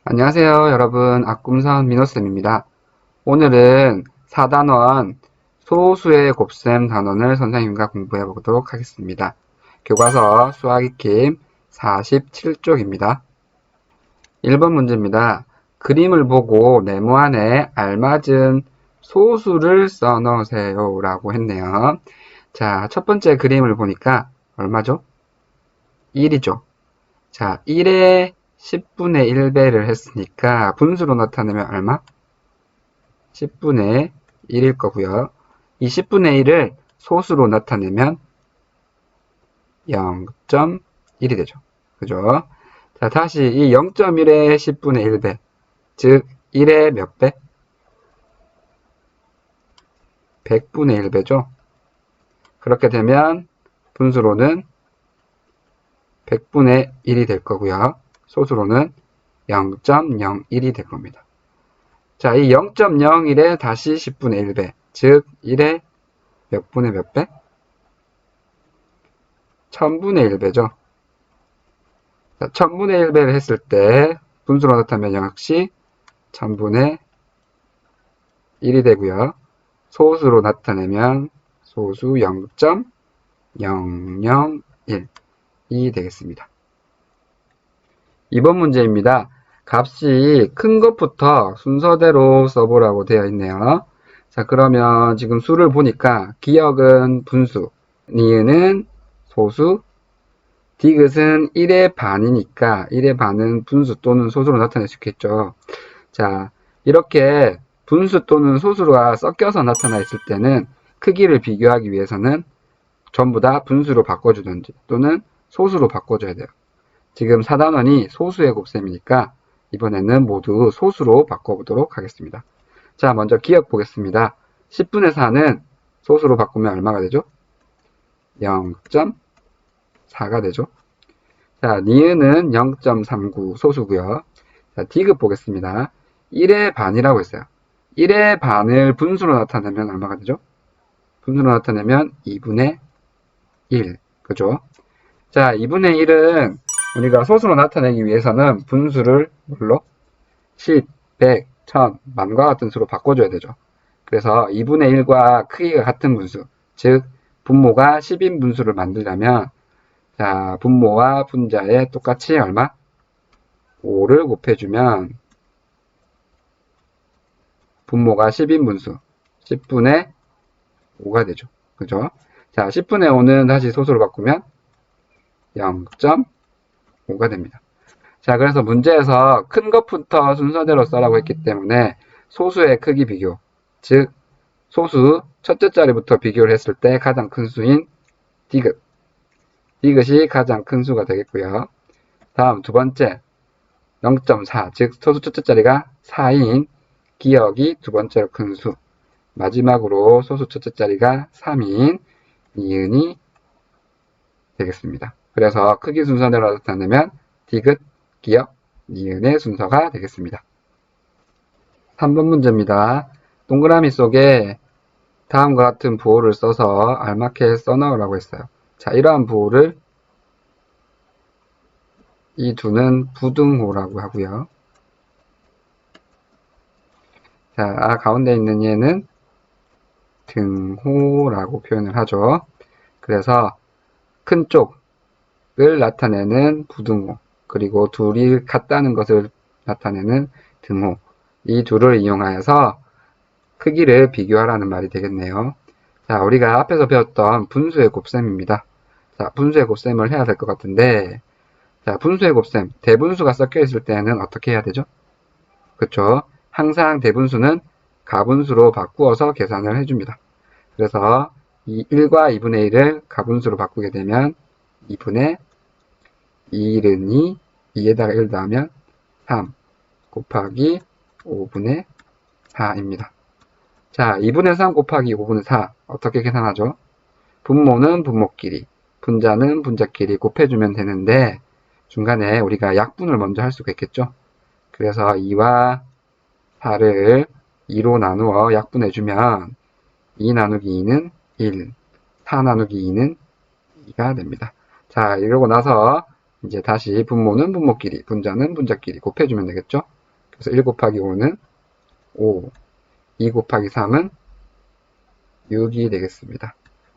안녕하세요, 여러분. 악꿈선 민호쌤입니다. 오늘은 4단원 소수의 곱셈 단원을 선생님과 공부해 보도록 하겠습니다. 교과서 수학익힘 47쪽입니다. 1번 문제입니다. 그림을 보고 네모 안에 알맞은 소수를 써 넣으세요 라고 했네요. 자, 첫 번째 그림을 보니까 얼마죠? 1이죠. 자, 1에 10분의 1배를 했으니까 분수로 나타내면 얼마? 10분의 1일 거고요. 이 10분의 1을 소수로 나타내면 0.1이 되죠. 그죠? 자, 다시 이 0.1의 10분의 1배, 즉 1의 몇 배? 100분의 1배죠. 그렇게 되면 분수로는 100분의 1이 될 거고요. 소수로는 0.01이 될 겁니다. 자, 이 0.01에 다시 10분의 1배, 즉 1에 몇 분의 몇 배? 1000분의 1배죠. 자, 1000분의 1배를 했을 때 분수로 나타내면 역시 1000분의 1이 되고요. 소수로 나타내면 소수 0.001이 되겠습니다. 2번 문제입니다. 값이 큰 것부터 순서대로 써보라고 되어 있네요. 자, 그러면 지금 수를 보니까 기역은 분수, 니은은 소수, 디귿은 1의 반이니까 1의 반은 분수 또는 소수로 나타낼 수 있겠죠. 자, 이렇게 분수 또는 소수가 섞여서 나타나 있을 때는 크기를 비교하기 위해서는 전부 다 분수로 바꿔주든지 또는 소수로 바꿔줘야 돼요. 지금 4단원이 소수의 곱셈이니까 이번에는 모두 소수로 바꿔보도록 하겠습니다. 자, 먼저 기억 보겠습니다. 10분의 4는 소수로 바꾸면 얼마가 되죠? 0.4가 되죠. 자, 니은은 0.39 소수고요. 자, 디귿 보겠습니다. 1의 반이라고 했어요. 1의 반을 분수로 나타내면 얼마가 되죠? 분수로 나타내면 2분의 1. 그죠? 자, 2분의 1은 우리가 소수로 나타내기 위해서는 분수를 뭘로? 10, 100, 1000, 만과 같은 수로 바꿔줘야 되죠. 그래서 2분의 1과 크기가 같은 분수, 즉 분모가 10인 분수를 만들려면 자, 분모와 분자에 똑같이 얼마? 5를 곱해주면 분모가 10인 분수 10분의 5가 되죠. 그죠? 자, 10분의 5는 다시 소수로 바꾸면 0.5가 됩니다. 자, 그래서 문제에서 큰 것부터 순서대로 써라고 했기 때문에 소수의 크기 비교, 즉 소수 첫째 자리부터 비교를 했을 때 가장 큰 수인 디귿, 디귿이 가장 큰 수가 되겠고요. 다음 두 번째 0.4, 즉 소수 첫째 자리가 4인 기역이 두 번째로 큰 수, 마지막으로 소수 첫째 자리가 3인 니은이 되겠습니다. 그래서 크기 순서대로 나타내면 디귿, 기역, 니은의 순서가 되겠습니다. 3번 문제입니다. 동그라미 속에 다음과 같은 부호를 써서 알맞게 써넣으라고 했어요. 자, 이러한 부호를 이 두는 부등호라고 하고요. 자, 가운데 있는 얘는 등호라고 표현을 하죠. 그래서 큰 쪽을 나타내는 부등호, 그리고 둘이 같다는 것을 나타내는 등호, 이 둘을 이용하여서 크기를 비교하라는 말이 되겠네요. 자, 우리가 앞에서 배웠던 분수의 곱셈입니다. 자, 분수의 곱셈을 해야 될 것 같은데, 자, 분수의 곱셈, 대분수가 섞여 있을 때는 어떻게 해야 되죠? 그쵸? 항상 대분수는 가분수로 바꾸어서 계산을 해줍니다. 그래서 이 1과 2분의 1을 가분수로 바꾸게 되면 2분의 1은 2, 2에다가 1 더하면 3 곱하기 5분의 4입니다. 자, 2분의 3 곱하기 5분의 4 어떻게 계산하죠? 분모는 분모끼리, 분자는 분자끼리 곱해주면 되는데 중간에 우리가 약분을 먼저 할 수가 있겠죠? 그래서 2와 4를 2로 나누어 약분해주면 2 나누기 2는 1, 4 나누기 2는 2가 됩니다. 자, 이러고 나서 이제 다시 분모는 분모끼리, 분자는 분자끼리 곱해주면 되겠죠? 그래서 1 곱하기 5는 5, 2 곱하기 3은 6이 되겠습니다.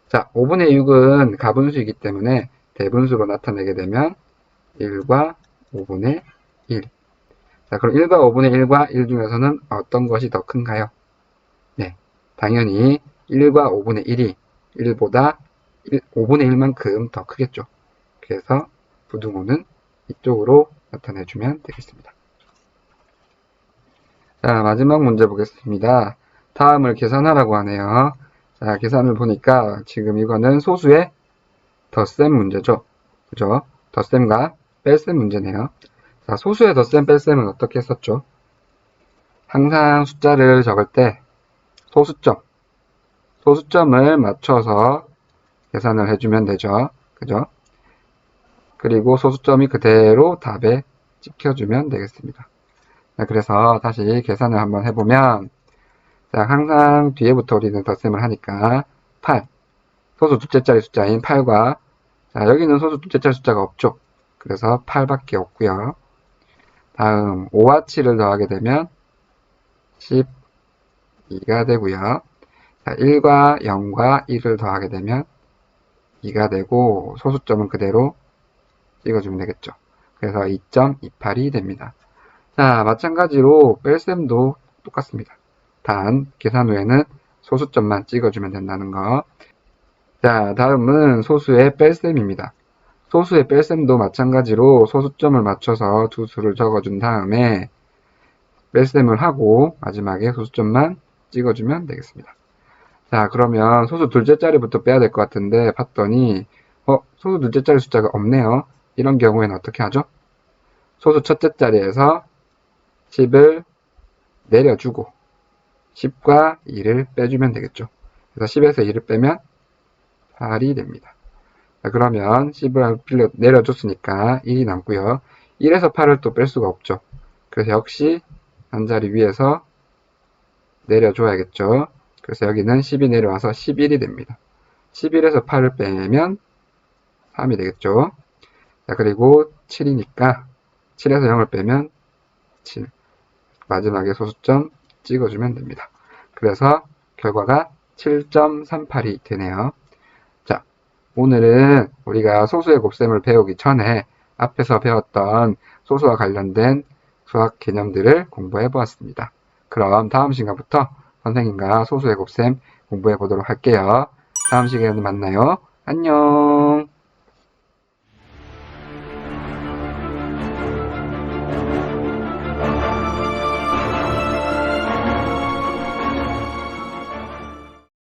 자, 5분의 6은 가분수이기 때문에 대분수로 나타내게 되면 1과 5분의 1. 자, 그럼 1과 5분의 1과 1 중에서는 어떤 것이 더 큰가요? 네, 당연히 1과 5분의 1이 1보다 5분의 1만큼 더 크겠죠. 그래서 부등호는 이쪽으로 나타내주면 되겠습니다. 자, 마지막 문제 보겠습니다. 다음을 계산하라고 하네요. 자, 계산을 보니까 지금 이거는 소수의 덧셈 문제죠. 그죠? 덧셈과 뺄셈 문제네요. 자, 소수의 덧셈, 뺄셈은 어떻게 했었죠? 항상 숫자를 적을 때 소수점을 맞춰서 계산을 해주면 되죠. 그죠? 그리고 소수점이 그대로 답에 찍혀주면 되겠습니다. 자, 그래서 다시 계산을 한번 해보면, 자, 항상 뒤에부터 우리는 덧셈을 하니까 8, 소수 둘째짜리 숫자인 8과, 자, 여기는 소수 둘째짜리 숫자가 없죠. 그래서 8밖에 없고요. 다음 5와 7을 더하게 되면 12가 되고요. 자, 1과 0과 1을 더하게 되면 2가 되고 소수점은 그대로 찍어주면 되겠죠. 그래서 2.28이 됩니다. 자, 마찬가지로 뺄셈도 똑같습니다. 단 계산 후에는 소수점만 찍어주면 된다는 거. 자, 다음은 소수의 뺄셈입니다. 소수의 뺄셈도 마찬가지로 소수점을 맞춰서 두 수를 적어준 다음에 뺄셈을 하고 마지막에 소수점만 찍어주면 되겠습니다. 자, 그러면 소수 둘째 자리부터 빼야 될 것 같은데 봤더니 소수 둘째 자리 숫자가 없네요. 이런 경우에는 어떻게 하죠? 소수 첫째 자리에서 10을 내려주고 10과 2를 빼주면 되겠죠. 그래서 10에서 2를 빼면 8이 됩니다. 자, 그러면 10을 내려줬으니까 1이 남고요. 1에서 8을 또 뺄 수가 없죠. 그래서 역시 한 자리 위에서 내려줘야겠죠. 그래서 여기는 10이 내려와서 11이 됩니다. 11에서 8을 빼면 3이 되겠죠. 자, 그리고 7이니까 7에서 0을 빼면 7. 마지막에 소수점 찍어주면 됩니다. 그래서 결과가 7.38이 되네요. 자, 오늘은 우리가 소수의 곱셈을 배우기 전에 앞에서 배웠던 소수와 관련된 수학 개념들을 공부해 보았습니다. 그럼 다음 시간부터 선생님과 소수의 곱셈 공부해 보도록 할게요. 다음 시간에 만나요. 안녕.